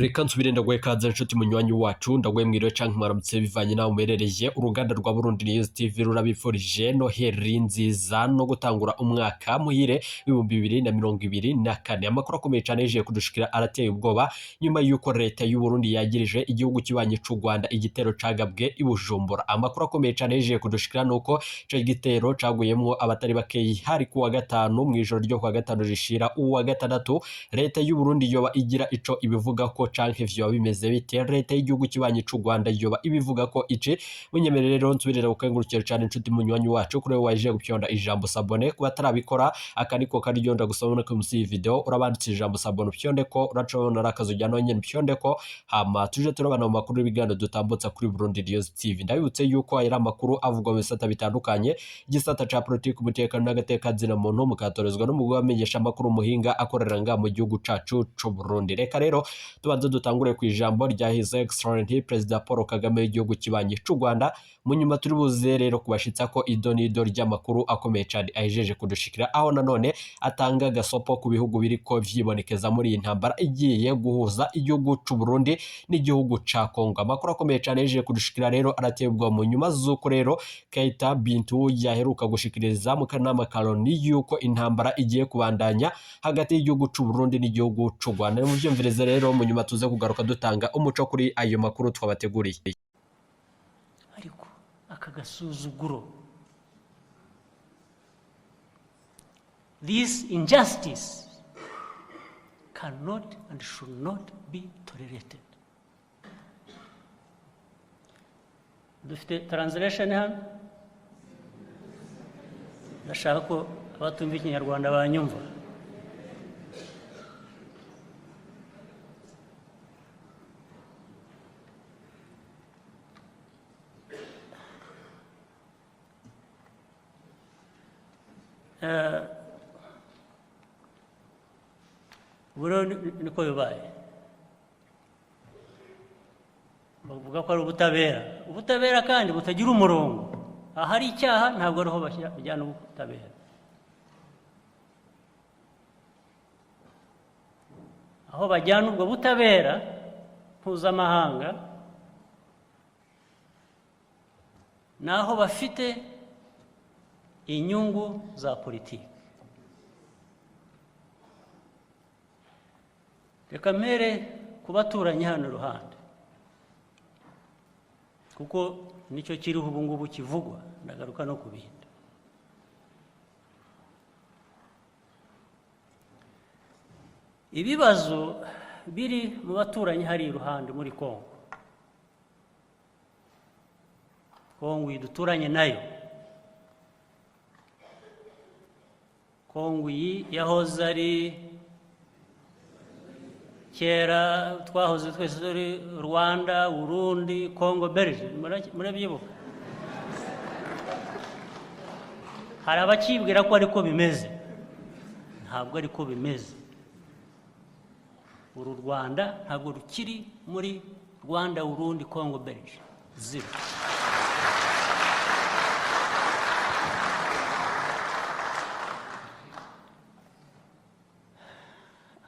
Reka nsubire ndagwe kaza inshuti munywanyi wacu ndagwe mwiriwe canke mwaramutse bivanye naho umerereye uruganda rwa Burundi News TV rurabifurije noheri nziza no gutangura umwaka muhire w'2024 amakuru akomeye cyane yeje kudushikira arateye ubwoba nyuma yuko leta y'u Burundi yagirije igihugu kibanye c'u Rwanda igitero cagabwe ibujumbura. Amakuru akomeye cyane yeje kudushikira nuko ico gitero caguyemwo abatari bakeyi hari kuwa gatanu mwijoro ryo kuwa gatanu rishira uwa gatandatu. Leta y'u Burundi yoba igira ico ibivuga ko canke vyo bimeze bite? Leta y'igihugu kibanye c'u Rwanda yoba ibivuga ko ice munyemerere rero nsubirira gukengurukira cyane inshuti munywanyi wacu kuri we waje gupyonda ijambo sabone kuba tarabikora akaniko karyonda gusabona ko musi video urabanditse ijambo sabone upyonde ko uracona rakazo jya nonye upyonde ko hama tuje turabana mu makuru y'ibigando dutambutsa kuri Burundi News TV. Ndabibutse yuko ayira makuru avugwa mu bisata bitandukanye igisata ca politiki umutekano n'agateka zina muntu mukatorezwa n'umugwi wamenyesha makuru muhinga akorera nga mu gihugu cacu c'u Burundi. Reka rero tubanze dutangure ku ijambo rya His Excellency President Paul Kagame w'igihugu kibanye c'u Rwanda. Munyuma turi buze rero kubashitsa ko idonido ry'amakuru akomeye cyane ahejeje kudushikira aho nanone atanga gasopo ku bihugu biriko vyibonekeza muri iyi ntambara igiye guhuza igihugu c'u Burundi n'igihugu ca Kongo. Amakuru akomeye cyane ahejeje kudushikira rero aratebwa mu nyuma z'uko rero Keita Bintu yaheruka gushikiriza mu kanama Kaloni yuko intambara igiye kubandanya hagati y'igihugu c'u Burundi n'igihugu c'u Rwanda. Mu byumvirize rero mu nyuma tuze kugaruka dutanga umuco kuri ayo makuru twabateguriye. Ariko akagasuzuguro, this injustice cannot and should not be tolerated. Dufite translation hano, ndashaka ko abatumva ikinyarwanda banyumva. Burundi niko bibaye, bavuga ko ari ubutabera kandi butagira umurongo. Ahari icyaha ntabwo ariho bajyana ubutabera. Aho bajyana ubwo butabera mpuzamahanga naho bafite inyungu za politiki. Reka mpere kubaturanyi hano ruhande kuko nicyo kiriho ubu ngubu kivugwa, ndagaruka no kubinda. Ibibazo biri mu baturanyi hari iruhande muri Kongo duturanye nayo. Kongo iyi yahoze ari kera twahoze twese turi Rwanda, Burundi, Kongo, Belgium, murabyibuka? Hari abakibwira ko ariko bimeze, ntabwo ariko bimeze. Uru Rwanda ntabwo rukiri muri Rwanda, Burundi, Kongo, Belgium, zero.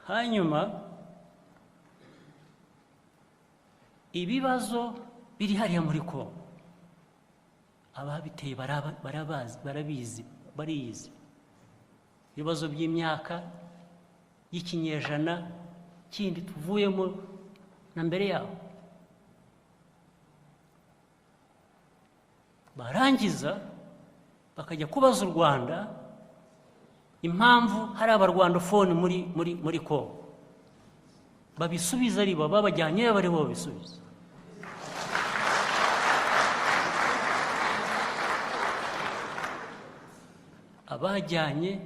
Hanyuma ibibazo biri hariya muri Kongo ababiteye barabizi. Ibibazo by'imyaka y'ikinyejana kindi tuvuyemo na mbere yaho, barangiza bakajya kubaza u Rwanda impamvu hari abarwandofone muri Kongo. Babisubiza ari bo babajyanye bari bo babisubiza. Abajyanye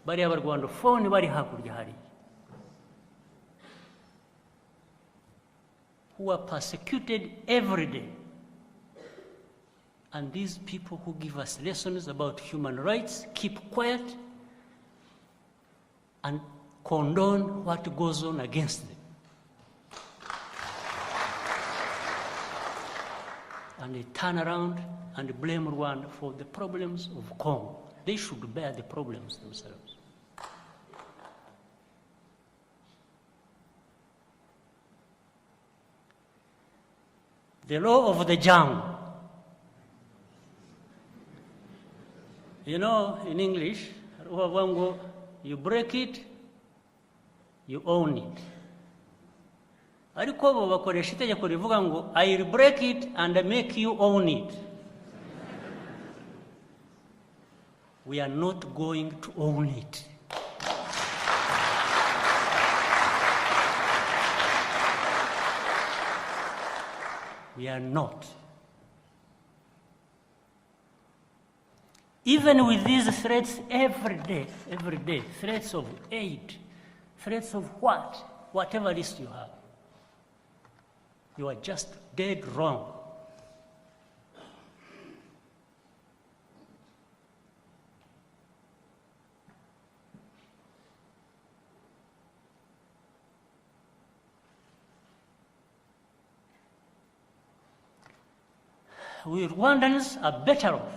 bari abarwandofone bari hakurya hari, who are persecuted every day. And these people who give us lessons about human rights keep quiet and condone what goes on against them. And they turn around and blame Rwanda for the problems of Congo. They should bear the problems themselves. the law of the jungle. You know, in English, you break it, you own it. Ariko bo bakoresha itegeko rivuga ngo I will break it and make you own it. We are not going to own it. We are not. Even with these threats every day, threats of aid, threats of whatever list you have, you are just dead wrong. We Rwandans are better off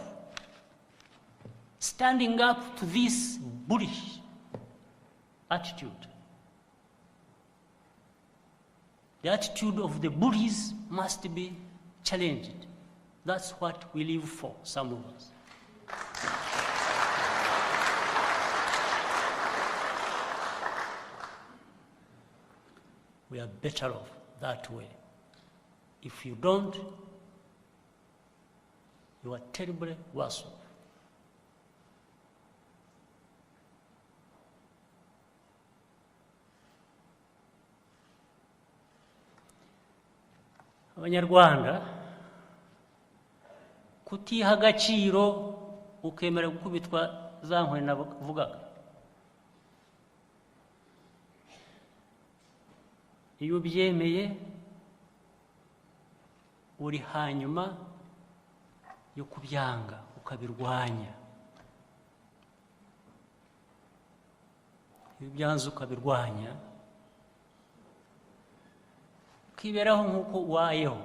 standing up to this bullish attitude. The attitude of the bullies must be challenged. That's what we live for, some of us. We are better off that way. If you don't, you are terribly worse off. Abanyarwanda kutiha agaciro ukemera gukubitwa za nkwe navugaga. Iyo ubyemeye uri hanyuma yo kubyanga ukabirwanya. Iyo byanze ukabirwanya ukiberaho nk'uko ubayeho,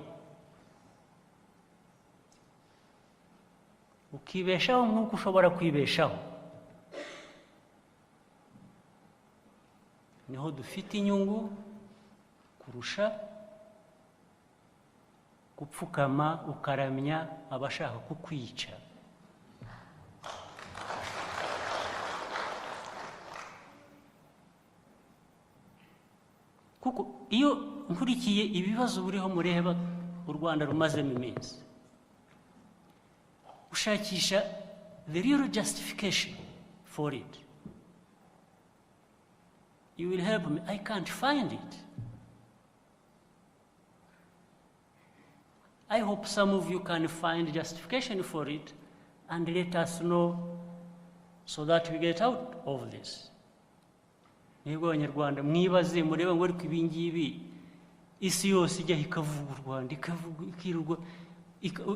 ukibeshaho nk'uko ushobora kwibeshaho, niho dufite inyungu kurusha gupfukama ukaramya abashaka kukwica. Kuko iyo nkurikiye ibibazo buriho mureba u Rwanda rumazemo iminsi, ushakisha the real justification for it, you will help me. I can't find it. I hope some of you can find justification for it and let us know so that we get out of this. Nibwo Abanyarwanda mwibaze mureba ngo ariko ibingibi isi yose ijya ikavuga u Rwanda, ikirwa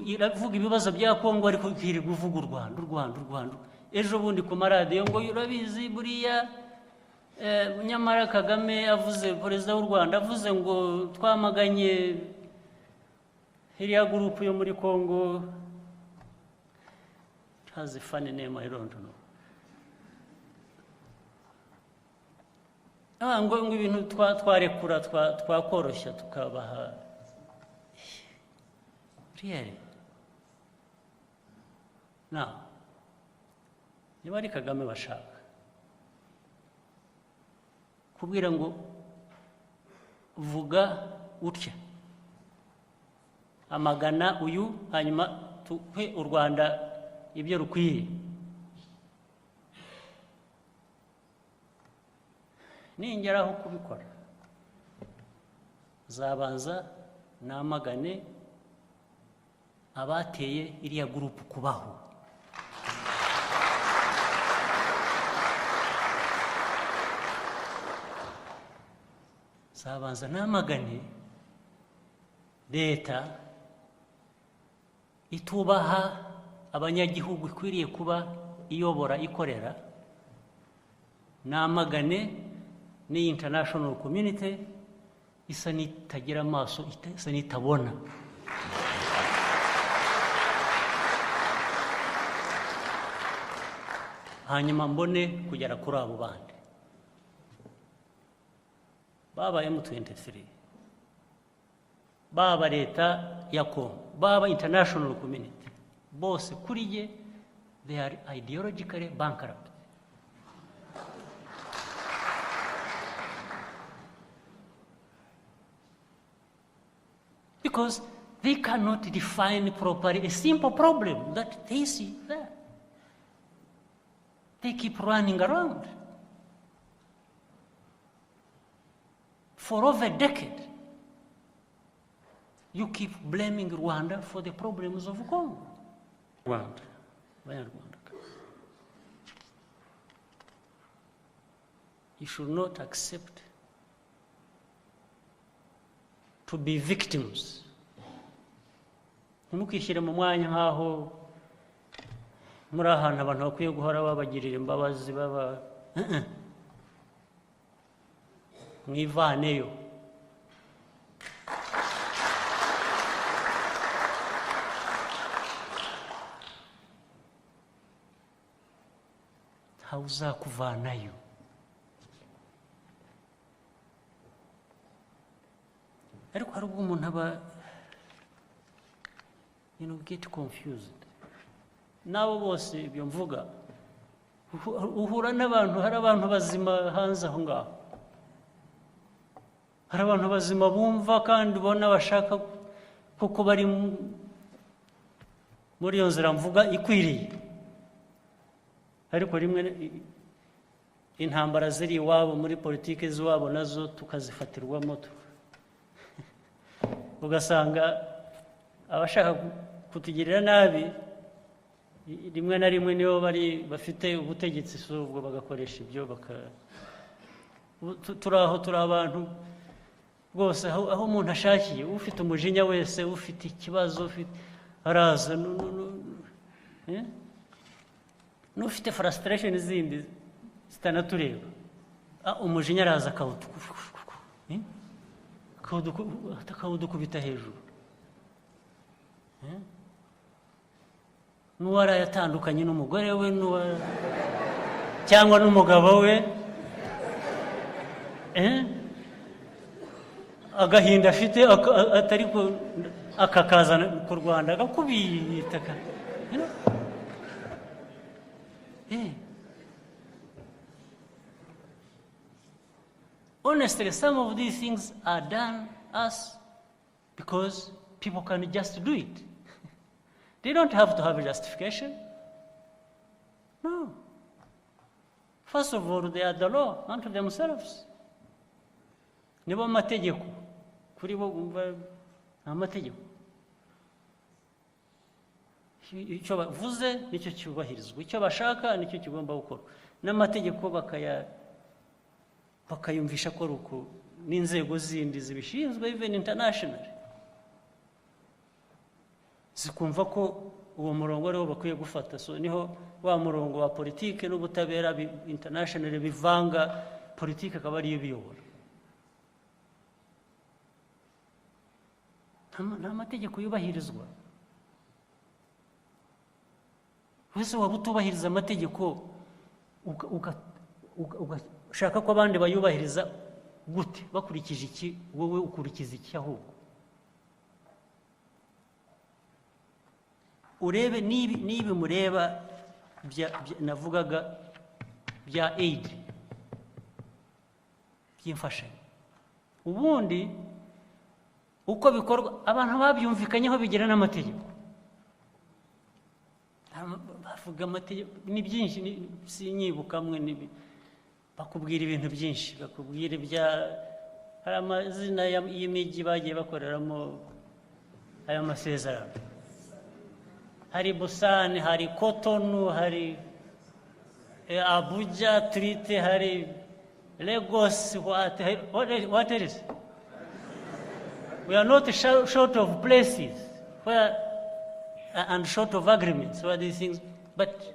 iravuga ibibazo bya Kongo ariko ikirirwa uvuga u Rwanda. Ejo bundi ku maradiyo ngo urabizi buriya nyamara Kagame avuze, perezida w'u Rwanda avuze ngo twamaganye iriya group yo muri Kongo, has a funny name, I don't know. Ngo ibintu twarekura twakoroshya tukabaha. Really? Now, niba ari Kagame bashaka kubwira ngo vuga utya, amagana uyu, hanyuma tuhe u Rwanda ibyo rukwiye, ningeraho kubikora zabanza namagane abateye iriya group kubaho. Zabanza namagane leta itubaha abanyagihugu ikwiriye kuba iyobora ikorera, namagane ni international community isa nitagira amaso, isa nitabona. Hanyuma mbone kugera kuri abo bandi baba M23, baba leta ya Congo, baba international community, bose kuri ye, they are ideologically bankrupt. Because they cannot define properly a simple problem that they see there. They keep running around. For over a decade, you keep blaming Rwanda for the problems of Congo. Rwanda. You should not accept to be victims. Ntimukishyire mu mwanya nk'aho muri ahantu abantu bakwiye guhora babagirira imbabazi baba mwivaneyo. Ntawe uzakuvanayo. Ariko hari ubwo umuntu aba get confused. Nabo bose ibyo mvuga uhura n'abantu, hari abantu bazima hanze aho ngaho, hari abantu bazima bumva kandi ubona bashaka kuko bari muri iyo nzira mvuga ikwiriye, ariko rimwe intambara ziri iwabo muri politiki z'iwabo nazo tukazifatirwamo ugasanga abashaka kutugirira nabi rimwe na rimwe nibo bafite ubutegetsi, so ubwo bagakoresha ibyo turi abantu rwose aho umuntu ashakiye, ufite umujinya wese, ufite ikibazo, araza n'ufite frustration zindi zitanatureba, umujinya araza akawudukubita hejuru. N'uwaraye atandukanye n'umugore we cyangwa n'umugabo we, agahinda afite atari akakazana ku Rwanda agakubita. Honestly, some of these things are done us because people can just do it. They don't have to have a justification. No. First of all, they are the law unto themselves. Nibo amategeko kuri bo amategeko. Icyo bavuze nicyo cyubahirizwa, icyo bashaka nicyo kigomba gukora, n'amategeko bakayumvisha ko ruko n'inzego zindi zibishinzwe, even internationally, zikumva ko uwo murongo ariwo bakwiye gufata. So niho wa murongo wa politike n'ubutabera internationally bivanga, politike akaba ariyo biyobora. Nta mategeko yubahirizwa. Wese waba utubahiriza amategeko ugashaka ko abandi bayubahiriza gute? Bakurikije iki? Wowe ukurikiza iki? Ahubwo urebe nibi mureba navugaga bya aid by'imfashanyo, ubundi uko bikorwa abantu babyumvikanyeho bigira n'amategeko. Bavuga amategeko ni byinshi, sinyibuka amwe, bakubwira ibintu byinshi, bakubwira hari amazina y'imijyi bagiye bakoreramo aya masezerano. Hari Busani, hari Kotonu, hari Abuja Treaty, hari Lagos, what else? We are not short of places where and short of agreements where these things, but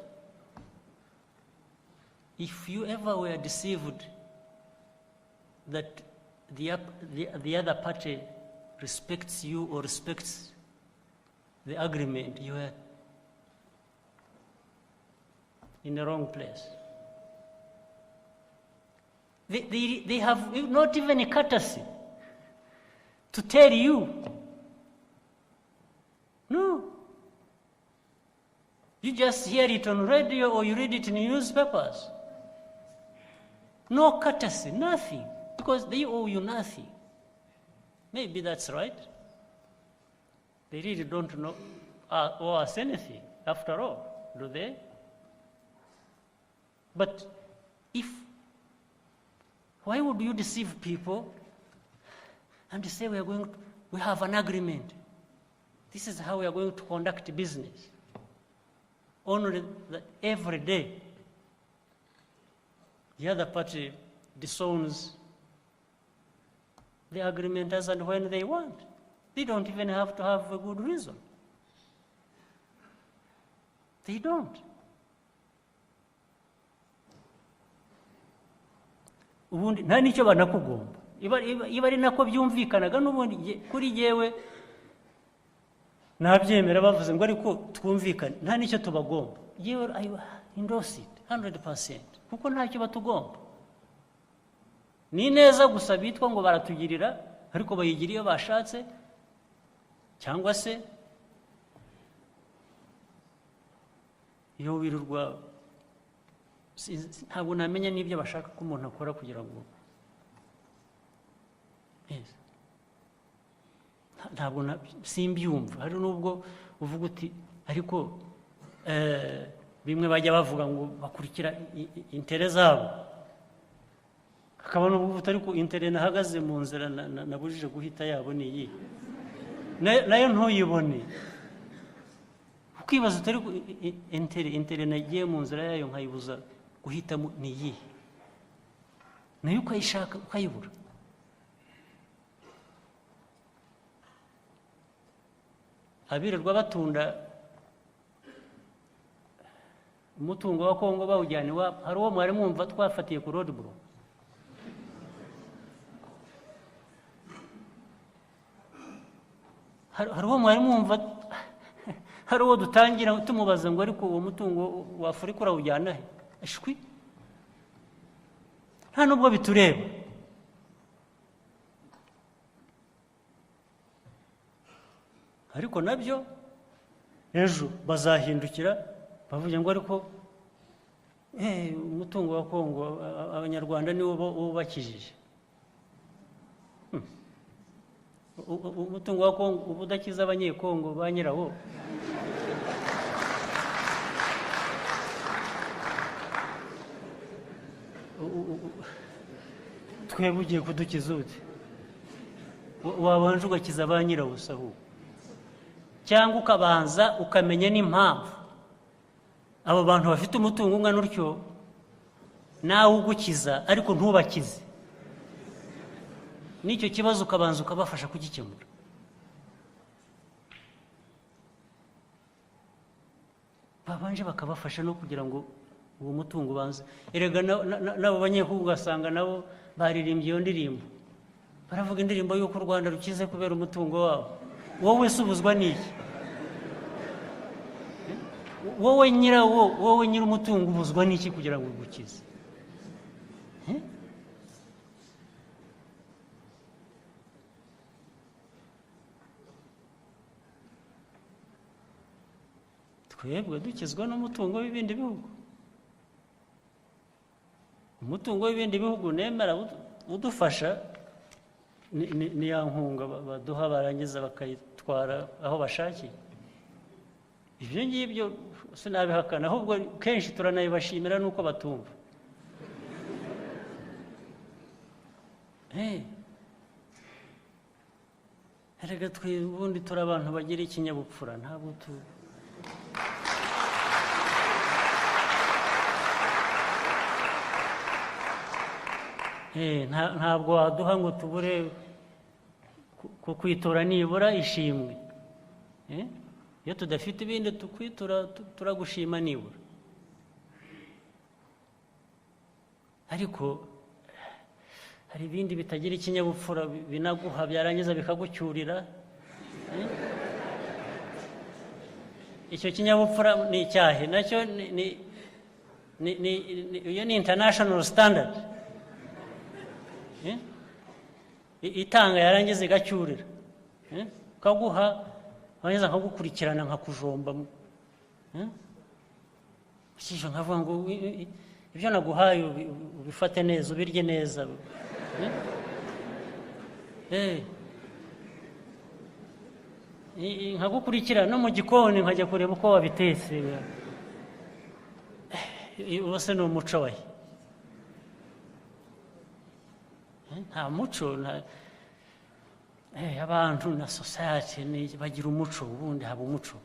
if you ever were deceived that the other party respects you or respects the agreement, you are in the wrong place. They have not even a courtesy to tell you You just hear it on radio or you read it in newspapers. No courtesy, nothing, because they owe you nothing. Maybe that's right. They really don't know owe us anything, after all, do they? But why would you deceive people and say we have an agreement? This is how we are going to conduct business. Only that every day, the other party disowns the agreement as and when they want. They don't even have to have a good reason. They don't. Ubundi nta nicyo banakugomba. Iba ari nako byumvikanaga n'ubundi kuri jewe nabyemera bavuze ngo ariko twumvikane nta nicyo tubagomba. Jewe I endorse it 100% kuko ntacyo batugomba. Ni neza gusa bitwa ngo baratugirira ariko bayigira iyo bashatse cyangwa se iyo wirurwa ntabwo namenya n'ibyo bashaka ko umuntu akora kugira ngo ntabwo simbyumva. Hari nubwo uvuga uti ariko bimwe bajya bavuga ngo bakurikira intere zabo, hakaba n'ubu ariko intere nahagaze mu nzira nabujije guhita yabo ni iyi nayo ntuyibone, ukibaza utari intere nagiye mu nzira yayo nkayibuza guhitamo ni iyi nayo ukayishaka ukayibura. Abirirwa batunda umutungo wa Kongo bawujyana iwabo, hari uwo mwari mwumva twafatiye ku road block? Hari uwo mwari mwumva hari uwo dutangira tumubaza ngo ariko uwo mutungo wa Afurika urawujyana he? Ashwi nta nubwo bitureba. Ariko nabyo ejo bazahindukira bavuga ngo ariko umutungo wa Kongo abanyarwanda niwo ubakijije. Umutungo wa Kongo ubudakiza abanyekongo ba nyirawo. Twebwe ugiye kudukiza ute? Wabanje ugakiza ba nyirawo sahu, cyangwa ukabanza ukamenya n'impamvu abo bantu bafite umutungo ungana utyo nawe ugukiza ariko ntubakize. N'icyo kibazo ukabanza ukabafasha kugikemura. Babanje bakabafasha no kugira ngo uwo mutungo ubanze. Erega nabo banyekongo ugasanga nabo baririmbye iyo ndirimbo, baravuga indirimbo y'uko u Rwanda rukize kubera umutungo wabo. Wowe subuzwa n'iki? Wowe nyiri umutungo ubuzwa n'iki kugira ngo ugukize? Twebwe dukizwa n'umutungo w'ibindi bihugu. Umutungo w'ibindi bihugu nemera udufasha ni ya nkunga baduha barangiza bakayitwara aho bashakiye. Ibyo ngibyo sinabihakana, ahubwo kenshi turanabibashimira nuko batumva. Erega twe ubundi turi abantu bagira ikinyabupfura, ntabwo ntabwo waduha ngo tubure kukwitura nibura ishimwe. Iyo tudafite ibindi tukwitura turagushima nibura. Ariko hari ibindi bitagira ikinyabupfura binaguha byarangiza bikagucyurira. Icyo kinyabupfura ni icyahe nacyo iyo ni international standard. Itanga yarangiza igacyurira, kaguha wangiza nkagukurikirana nkakujomba kijisho nkavuga ngo ibyo naguhaye ubifate neza ubirye neza nkagukurikira no mu gikoni nkajya kureba uko wabitetse wose ni umuco we nta muco abantu na society bagira umuco ubundi haba umuco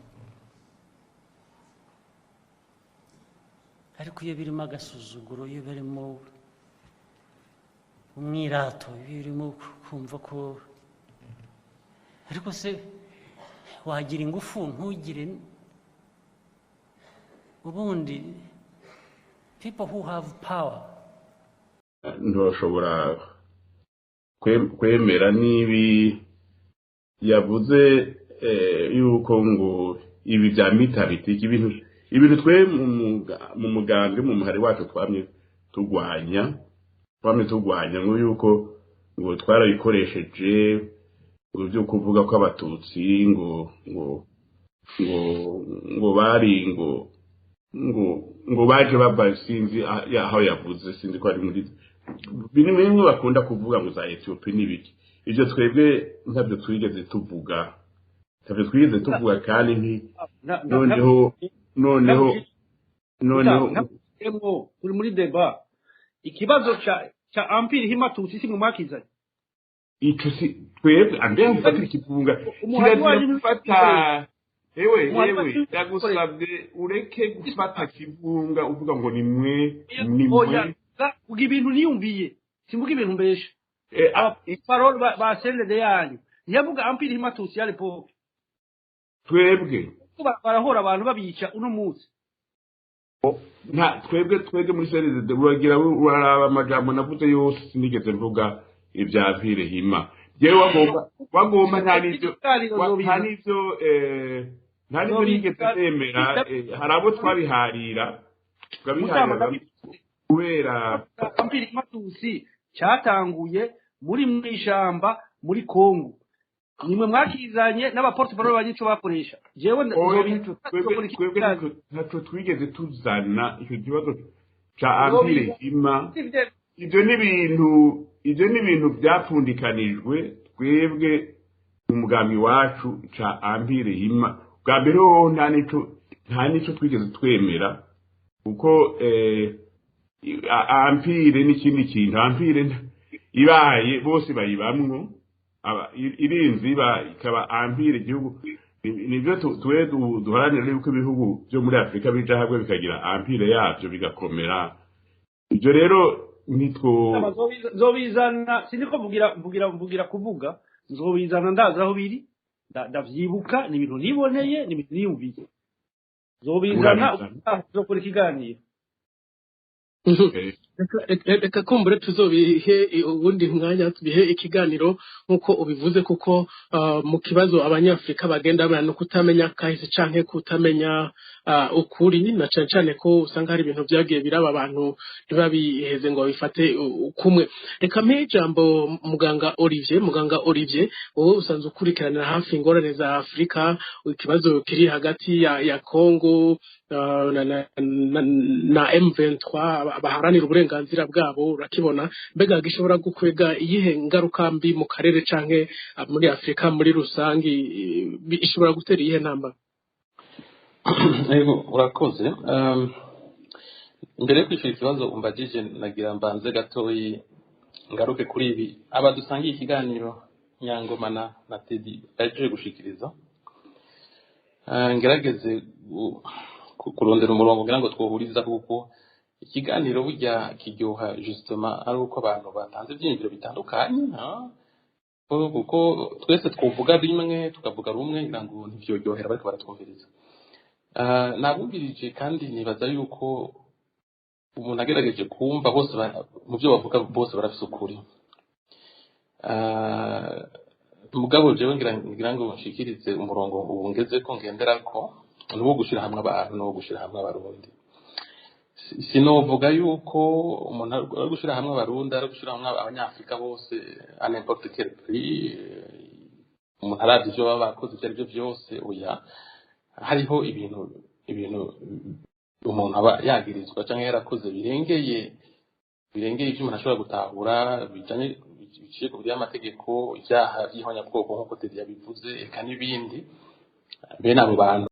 ariko iyo birimo agasuzuguro iyo birimo umwirato iyo birimo kumva ko ariko se wagira ingufu ntugire ubundi people who have power ntiwashobora kwemera nibi yavuze yuko ngo ibi bya mitaritiki ibintu twe mu mugambwe mu muhari wacu twamye turwanya ngo yuko ngo twarabikoresheje byo kuvuga ko abatutsi ngo bari ngo baje bava sinzi aho yavuze sinzi ko ari muri bimwe bakunda kuvuga ngo za Ethiopia n'ibiki ibyo twebwe ntabyo twigeze tuvuga kandi noneho uri muri deba ikibazo cha ampiri himatutsi si mu makizanye icyo si twebwe ambe mfata ikifunga kirazira gufata ewe ndagusabye ureke gufata kivunga uvuga ngo ni mwe uga ibintu niyumviye simvuga ibintu mbesha parole basendede yanyu nyavuga ampiri himatutsi yari po twebwe barahora abantu babica uno munsi nta twebwe muri sereze uragira uraraba amajambo navuze yose sinigeze mvuga ibya vire hima jewe wagomba nta nibyo nigeze nemera hari abo twabiharira kubera ampiri himatutsi cyatanguye muri mwishamba muri Kongo nimwe mwakizanye n'abaporte-parole banyico bakoresha jewe ntacyo twigeze tuzana icyo kibazo ca ampire hima ibyo ni ibintu byapfundikanijwe twebwe mu mugambi wacu ca ampire hima bwa mbere ho nta nico twigeze twemera kuko ampire n'ikindi kintu ampire ibaye bose bayibamwo irinzi ikaba ampire igihugu nibyo tuwe duharanira yuko ibihugu byo muri Afrika bija hamwe bikagira ampire yabyo bigakomera ibyo rero nzobizana siniko mvugira kuvuga nzobizana ndaza aho biri ndavyibuka ni ibintu niboneye ni ibintu niyumviye nzobizana uzokora ikiganiro reka kumbure tuzobihe ubundi mwanya tubihe ikiganiro nkuko ubivuze kuko mu kibazo abanyafrika bagenda bana kutamenya kahise canke kutamenya ukuri na cyane ko usanga hari ibintu byagiye biraba abantu ntibabiheze ngo bifate kumwe reka mpe ijambo muganga Olivier wowe usanzwe ukurikiranira hafi ingorane za Afrika ikibazo kiri hagati ya Congo na M23 baharanira uburenganzira bwabo urakibona mbega gishobora gukwega iyihe ngaruka mbi mu karere canke muri Afrika muri rusangi ishobora gutera iyihe ntamba urakoze mbere yo kwishura ikibazo umbagije nagira mbanze gatoyi ngaruke kuri ibi aba dusangiye ikiganiro Nyangoma na Teddy baje gushikiriza ngerageze kurondera umurongo ngira ngo twohuriza kuko ikiganiro burya kiryoha justement ari uko abantu batanze ibyinjiro bitandukanye kuko twese twovuga bimwe tukavuga rumwe ngira ngo ntivyoryohera bariko baratwumviriza nabumvirije kandi nibaza yuko umuntu agerageje kumva bose mu byo bavuga bose barafise ukuri mugabo jewe ngira ngo nshikirize umurongo ubungeze ko ngenderako nuwo gushira hamwe abantu no gushira hamwe abarundi sinovuga yuko umuntu ari gushira hamwe abarundi ari gushira hamwe abanyafrika bose à n'importe quel prix umuntu aravye ivyo baba bakoze ibyo aribyo byose oya hariho ibintu umuntu aba yagirizwa cyangwa yarakoze birengeye ibyo umuntu ashobora gutahura bijanye biciye ku by'amategeko ibyaha by'ihonyabwoko nk'uko Teddy yabivuze eka n'ibindi bene abo bantu